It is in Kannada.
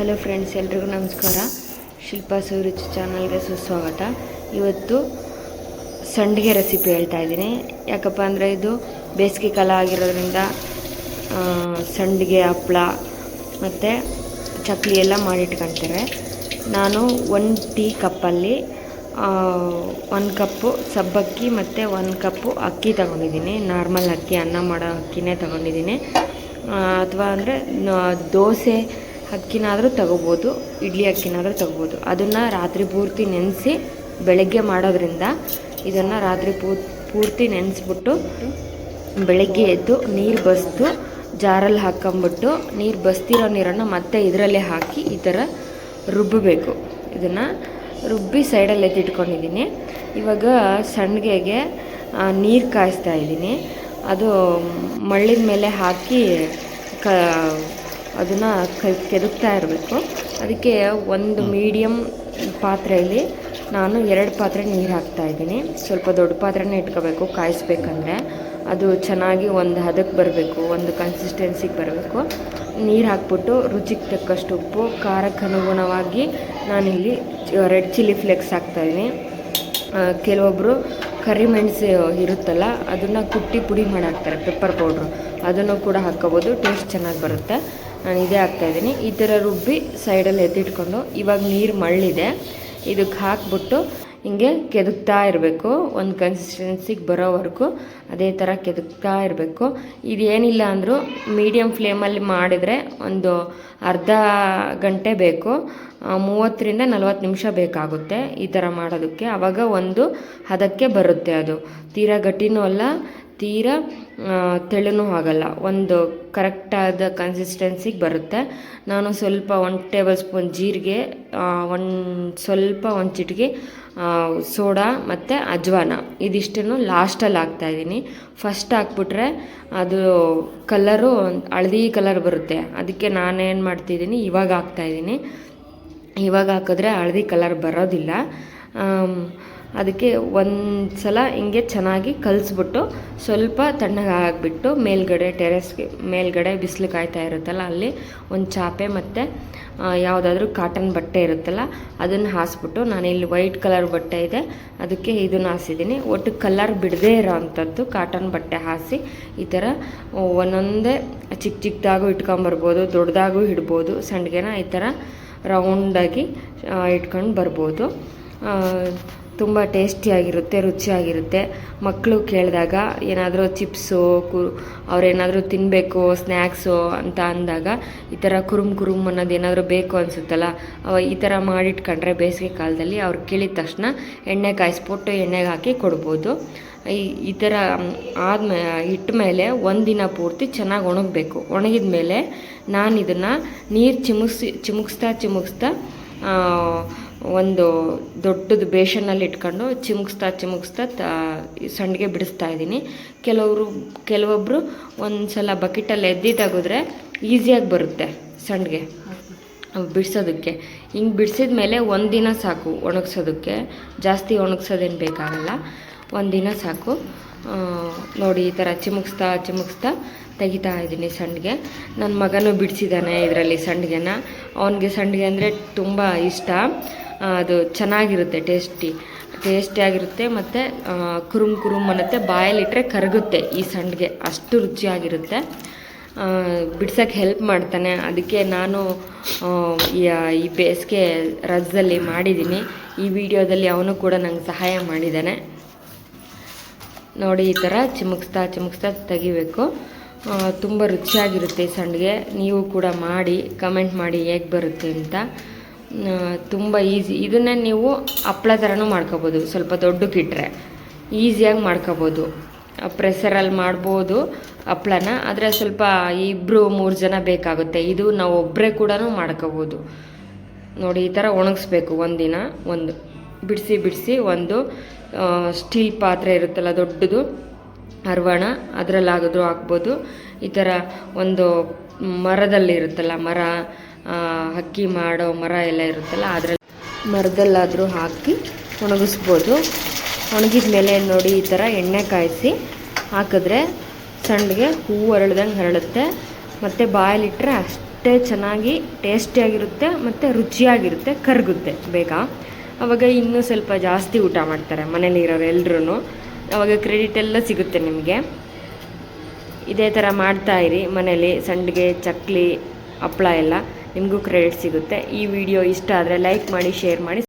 ಹಲೋ ಫ್ರೆಂಡ್ಸ್, ಎಲ್ರಿಗೂ ನಮಸ್ಕಾರ. ಶಿಲ್ಪಾ ಸುರುಚಿ ಚಾನಲ್ಗೆ ಸುಸ್ವಾಗತ. ಇವತ್ತು ಸಂಡಿಗೆ ರೆಸಿಪಿ ಹೇಳ್ತಾ ಇದ್ದೀನಿ. ಯಾಕಪ್ಪ ಅಂದರೆ ಇದು ಬೇಸಿಗೆ ಕಾಲ ಆಗಿರೋದ್ರಿಂದ ಸಂಡಿಗೆ, ಹಪ್ಪಳ ಮತ್ತು ಚಕ್ಲಿ ಎಲ್ಲ ಮಾಡಿಟ್ಕೊಳ್ತಾರೆ. ನಾನು 1 ಟೀ ಕಪ್ಪಲ್ಲಿ 1 ಕಪ್ಪು ಸಬ್ಬಕ್ಕಿ ಮತ್ತು 1 ಕಪ್ಪು ಅಕ್ಕಿ ತೊಗೊಂಡಿದ್ದೀನಿ. ನಾರ್ಮಲ್ ಅಕ್ಕಿ, ಅನ್ನ ಮಾಡೋ ಅಕ್ಕಿನೇ ತೊಗೊಂಡಿದ್ದೀನಿ. ಅಥವಾ ಅಂದರೆ ದೋಸೆ ಅಕ್ಕಿನಾದರೂ ತೊಗೋಬೋದು, ಇಡ್ಲಿ ಅಕ್ಕಿನಾದರೂ ತೊಗೋಬೋದು. ಅದನ್ನು ರಾತ್ರಿ ಪೂರ್ತಿ ನೆನೆಸಿ ಬೆಳಗ್ಗೆ ಮಾಡೋದ್ರಿಂದ ಇದನ್ನು ರಾತ್ರಿ ಪೂರ್ತಿ ನೆನೆಸ್ಬಿಟ್ಟು ಬೆಳಗ್ಗೆ ಎದ್ದು ನೀರು ಬಸಿದು ಜಾರಲ್ಲಿ ಹಾಕ್ಕೊಂಬಿಟ್ಟು ನೀರು ಬಸ್ತಿರೋ ನೀರನ್ನು ಮತ್ತೆ ಇದರಲ್ಲೇ ಹಾಕಿ ಈ ಥರ ರುಬ್ಬಬೇಕು. ಇದನ್ನು ರುಬ್ಬಿ ಸೈಡಲ್ಲಿ ಎತ್ತಿಟ್ಕೊಂಡಿದ್ದೀನಿ. ಇವಾಗ ಸಂಡಿಗೆಗೆ ನೀರು ಕಾಯಿಸ್ತಾ ಇದ್ದೀನಿ. ಅದು ಮಳ್ಳಿದ ಮೇಲೆ ಹಾಕಿ ಅದನ್ನು ಕೆದಕ್ತಾ ಇರಬೇಕು. ಅದಕ್ಕೆ ಒಂದು ಮೀಡಿಯಮ್ ಪಾತ್ರೆಯಲ್ಲಿ ನಾನು 2 ಪಾತ್ರೆ ನೀರು ಹಾಕ್ತಾಯಿದ್ದೀನಿ. ಸ್ವಲ್ಪ ದೊಡ್ಡ ಪಾತ್ರೆನೇ ಇಟ್ಕೋಬೇಕು ಕಾಯಿಸ್ಬೇಕಂದ್ರೆ. ಅದು ಚೆನ್ನಾಗಿ ಒಂದು ಹದಕ್ಕೆ ಬರಬೇಕು, ಒಂದು ಕನ್ಸಿಸ್ಟೆನ್ಸಿಗೆ ಬರಬೇಕು. ನೀರು ಹಾಕ್ಬಿಟ್ಟು ರುಚಿಗೆ ತಕ್ಕಷ್ಟು ಉಪ್ಪು, ಖಾರಕ್ಕೆ ಅನುಗುಣವಾಗಿ ನಾನಿಲ್ಲಿ ರೆಡ್ ಚಿಲ್ಲಿ ಫ್ಲೇಕ್ಸ್ ಹಾಕ್ತಾಯಿದ್ದೀನಿ. ಕೆಲವೊಬ್ಬರು ಕರಿಮೆಣಸು ಇರುತ್ತಲ್ಲ, ಅದನ್ನು ಕುಟ್ಟಿ ಪುಡಿ ಮಾಡಿ ಹಾಕ್ತಾರೆ, ಪೆಪ್ಪರ್ ಪೌಡ್ರು. ಅದನ್ನು ಕೂಡ ಹಾಕ್ಕೋಬೋದು, ಟೇಸ್ಟ್ ಚೆನ್ನಾಗಿ ಬರುತ್ತೆ. ನಾನು ಇದೇ ಹಾಕ್ತಾಯಿದ್ದೀನಿ. ಈ ಥರ ರುಬ್ಬಿ ಸೈಡಲ್ಲಿ ಎತ್ತಿಟ್ಕೊಂಡು ಇವಾಗ ನೀರು ಮಳ್ಳಿದೆ, ಇದಕ್ಕೆ ಹಾಕ್ಬಿಟ್ಟು ಹಿಂಗೆ ಕೆದಕ್ತಾ ಇರಬೇಕು. ಒಂದು ಕನ್ಸಿಸ್ಟೆನ್ಸಿಗೆ ಬರೋವರೆಗೂ ಅದೇ ಥರ ಕೆದಕ್ತಾ ಇರಬೇಕು. ಇದೇನಿಲ್ಲ ಅಂದರೂ ಮೀಡಿಯಮ್ ಫ್ಲೇಮಲ್ಲಿ ಮಾಡಿದರೆ ಒಂದು ಅರ್ಧ ಗಂಟೆ ಬೇಕು, 30ರಿಂದ 40 ನಿಮಿಷ ಬೇಕಾಗುತ್ತೆ ಈ ಥರ ಮಾಡೋದಕ್ಕೆ. ಆವಾಗ ಒಂದು ಹದಕ್ಕೆ ಬರುತ್ತೆ. ಅದು ತೀರಾ ಗಟ್ಟಿನೂ ಅಲ್ಲ, ತೀರಾ ತೆಳುನೂ ಆಗಲ್ಲ, ಒಂದು ಕರೆಕ್ಟಾದ ಕನ್ಸಿಸ್ಟೆನ್ಸಿಗೆ ಬರುತ್ತೆ. ನಾನು ಸ್ವಲ್ಪ 1 ಟೇಬಲ್ ಸ್ಪೂನ್ ಜೀರಿಗೆ, ಒಂದು ಚಿಟಿಕೆ ಸೋಡಾ ಮತ್ತು ಅಜ್ವಾನ, ಇದಿಷ್ಟನ್ನು ಲಾಸ್ಟಲ್ಲಿ ಹಾಕ್ತಾಯಿದ್ದೀನಿ. ಫಸ್ಟ್ ಹಾಕ್ಬಿಟ್ರೆ ಅದು ಕಲರು ಹಳದಿ ಕಲರ್ ಬರುತ್ತೆ. ಅದಕ್ಕೆ ನಾನೇನು ಮಾಡ್ತಿದ್ದೀನಿ, ಇವಾಗ ಹಾಕ್ತಾಯಿದ್ದೀನಿ. ಇವಾಗ ಹಾಕಿದ್ರೆ ಹಳದಿ ಕಲರ್ ಬರೋದಿಲ್ಲ. ಅದಕ್ಕೆ ಒಂದು ಸಲ ಹಿಂಗೆ ಚೆನ್ನಾಗಿ ಕಲಿಸ್ಬಿಟ್ಟು ಸ್ವಲ್ಪ ತಣ್ಣಗೆ ಹಾಕ್ಬಿಟ್ಟು ಟೆರೆಸ್ಗೆ ಮೇಲ್ಗಡೆ ಬಿಸಿಲು ಕಾಯ್ತಾ ಇರುತ್ತಲ್ಲ, ಅಲ್ಲಿ ಒಂದು ಚಾಪೆ ಮತ್ತು ಯಾವುದಾದ್ರೂ ಕಾಟನ್ ಬಟ್ಟೆ ಇರುತ್ತಲ್ಲ ಅದನ್ನು ಹಾಸ್ಬಿಟ್ಟು, ನಾನಿಲ್ಲಿ ವೈಟ್ ಕಲರ್ ಬಟ್ಟೆ ಇದೆ ಅದಕ್ಕೆ ಇದನ್ನು ಹಾಸಿದ್ದೀನಿ. ಒಟ್ಟು ಕಲರ್ ಬಿಡದೇ ಇರೋ ಅಂಥದ್ದು ಕಾಟನ್ ಬಟ್ಟೆ ಹಾಸಿ ಈ ಥರ ಒಂದೊಂದೇ ಚಿಕ್ಕದಾಗೂ ಇಟ್ಕೊಂಬರ್ಬೋದು, ದೊಡ್ಡದಾಗೂ ಇಡ್ಬೋದು. ಸಂಡಿಗೆನ ಈ ಥರ ರೌಂಡಾಗಿ ಇಟ್ಕೊಂಡು ಬರ್ಬೋದು. ತುಂಬ ಟೇಸ್ಟಿಯಾಗಿರುತ್ತೆ, ರುಚಿಯಾಗಿರುತ್ತೆ. ಮಕ್ಕಳು ಕೇಳಿದಾಗ ಏನಾದರೂ ಚಿಪ್ಸು ಅವರೇನಾದರೂ ತಿನ್ನಬೇಕು ಸ್ನ್ಯಾಕ್ಸು ಅಂತ ಅಂದಾಗ ಈ ಥರ ಕುರುಮ್ ಅನ್ನೋದು ಏನಾದರೂ ಬೇಕು ಅನಿಸುತ್ತಲ್ಲ, ಈ ಥರ ಮಾಡಿಟ್ಕೊಂಡ್ರೆ ಬೇಸಿಗೆ ಕಾಲದಲ್ಲಿ ಅವ್ರು ಕೇಳಿದ ತಕ್ಷಣ ಎಣ್ಣೆ ಕಾಯಿಸ್ಬಿಟ್ಟು ಎಣ್ಣೆಗೆ ಹಾಕಿ ಕೊಡ್ಬೋದು. ಈ ಥರ ಇಟ್ಟ ಮೇಲೆ ಒಂದಿನ ಪೂರ್ತಿ ಚೆನ್ನಾಗಿ ಒಣಗಬೇಕು. ಒಣಗಿದ ಮೇಲೆ ನಾನು ಇದನ್ನು ನೀರು ಚಿಮುಕ್ಸ್ತಾ ಒಂದು ದೊಡ್ಡದು ಬೇಷನ್ನಲ್ಲಿ ಇಟ್ಕೊಂಡು ಚಿಮುಕ್ಸ್ತಾ ಸಂಡಿಗೆ ಬಿಡಿಸ್ತಾ ಇದ್ದೀನಿ. ಕೆಲವೊಬ್ಬರು ಒಂದು ಸಲ ಬಕೆಟಲ್ಲಿ ಎದ್ದು ತೆಗೆದ್ರೆ ಈಸಿಯಾಗಿ ಬರುತ್ತೆ ಸಂಡಿಗೆ ಬಿಡಿಸೋದಕ್ಕೆ. ಹಿಂಗೆ ಬಿಡಿಸಿದ ಮೇಲೆ ಒಂದಿನ ಸಾಕು ಒಣಗಿಸೋದಕ್ಕೆ, ಜಾಸ್ತಿ ಒಣಗಿಸೋದೇನು ಬೇಕಾಗಲ್ಲ, ಒಂದಿನ ಸಾಕು. ನೋಡಿ ಈ ಥರ ಚಿಮುಕ್ಸ್ತಾ ತೆಗಿತಾ ಇದ್ದೀನಿ ಸಂಡಿಗೆ. ನನ್ನ ಮಗನೂ ಬಿಡಿಸಿದ್ದಾನೆ ಇದರಲ್ಲಿ ಸಂಡಿಗೆನ. ಅವನಿಗೆ ಸಂಡಿಗೆ ಅಂದರೆ ತುಂಬ ಇಷ್ಟ. ಅದು ಚೆನ್ನಾಗಿರುತ್ತೆ, ಟೇಸ್ಟಿಯಾಗಿರುತ್ತೆ ಮತ್ತು ಕುರುಮ್ ಅನ್ನತ್ತೆ. ಬಾಯಲ್ಲಿಟ್ಟರೆ ಕರಗುತ್ತೆ ಈ ಸಂಡಿಗೆ, ಅಷ್ಟು ರುಚಿಯಾಗಿರುತ್ತೆ. ಬಿಡ್ಸೋಕ್ಕೆ ಹೆಲ್ಪ್ ಮಾಡ್ತಾನೆ. ಅದಕ್ಕೆ ನಾನು ಈ ಬೇಸಿಗೆ ರಜದಲ್ಲಿ ಮಾಡಿದ್ದೀನಿ. ಈ ವಿಡಿಯೋದಲ್ಲಿ ಅವನು ಕೂಡ ನಂಗೆ ಸಹಾಯ ಮಾಡಿದ್ದಾನೆ. ನೋಡಿ ಈ ಥರ ಚಿಮುಕ್ಸ್ತಾ ತೆಗಿಬೇಕು. ತುಂಬ ರುಚಿಯಾಗಿರುತ್ತೆ ಈ ಸಂಡಿಗೆ. ನೀವು ಕೂಡ ಮಾಡಿ ಕಮೆಂಟ್ ಮಾಡಿ ಹೇಗೆ ಬರುತ್ತೆ ಅಂತ. ತುಂಬ ಈಸಿ. ಇದನ್ನೇ ನೀವು ಹಪ್ಳ ಥರನೂ ಮಾಡ್ಕೋಬೋದು, ಸ್ವಲ್ಪ ದೊಡ್ಡಕ್ಕಿಟ್ರೆ ಈಸಿಯಾಗಿ ಮಾಡ್ಕೋಬೋದು. ಪ್ರೆಸರಲ್ಲಿ ಮಾಡ್ಬೋದು ಹಪ್ಳನ, ಆದರೆ ಸ್ವಲ್ಪ 2-3 ಜನ ಬೇಕಾಗುತ್ತೆ. ಇದು ನಾವು ಒಬ್ಬರೇ ಕೂಡ ಮಾಡ್ಕೋಬೋದು. ನೋಡಿ ಈ ಥರ ಒಣಗಿಸ್ಬೇಕು. ಒಂದಿನ ಬಿಡಿಸಿ ಒಂದು ಸ್ಟೀಲ್ ಪಾತ್ರೆ ಇರುತ್ತಲ್ಲ ದೊಡ್ಡದು, ಹರ್ವಣ, ಅದರಲ್ಲಾಗಿದ್ರೂ ಹಾಕ್ಬೋದು. ಈ ಥರ ಒಂದು ಮರದಲ್ಲಿ ಇರುತ್ತಲ್ಲ, ಅಕ್ಕಿ ಮಾಡೋ ಮರ ಎಲ್ಲ ಇರುತ್ತಲ್ಲ, ಅದರಲ್ಲಿ ಮರದಲ್ಲಾದರೂ ಹಾಕಿ ಒಣಗಿಸ್ಬೋದು. ಒಣಗಿದ ಮೇಲೆ ನೋಡಿ ಈ ಥರ ಎಣ್ಣೆ ಕಾಯಿಸಿ ಹಾಕಿದ್ರೆ ಸಂಡಿಗೆ ಹೂವು ಹರಳ್ದಂಗೆ ಹರಳುತ್ತೆ. ಮತ್ತು ಬಾಯಲ್ಲಿಟ್ಟರೆ ಅಷ್ಟೇ ಚೆನ್ನಾಗಿ ಟೇಸ್ಟಿಯಾಗಿರುತ್ತೆ ಮತ್ತು ರುಚಿಯಾಗಿರುತ್ತೆ, ಕರಗುತ್ತೆ ಬೇಗ. ಆವಾಗ ಇನ್ನೂ ಸ್ವಲ್ಪ ಜಾಸ್ತಿ ಊಟ ಮಾಡ್ತಾರೆ ಮನೇಲಿರೋರು ಎಲ್ರೂ. ಆವಾಗ ಕ್ರೆಡಿಟ್ ಎಲ್ಲ ಸಿಗುತ್ತೆ ನಿಮಗೆ. ಇದೇ ಥರ ಮಾಡ್ತಾಯಿರಿ ಮನೇಲಿ, ಸಂಡಿಗೆ, ಚಕ್ಲಿ, ಹಪ್ಳ ಎಲ್ಲ ನಿಮಗೂ ಕ್ರೆಡಿಟ್ ಸಿಗುತ್ತೆ. ಈ ವಿಡಿಯೋ ಇಷ್ಟ ಆದರೆ ಲೈಕ್ ಮಾಡಿ, ಶೇರ್ ಮಾಡಿ.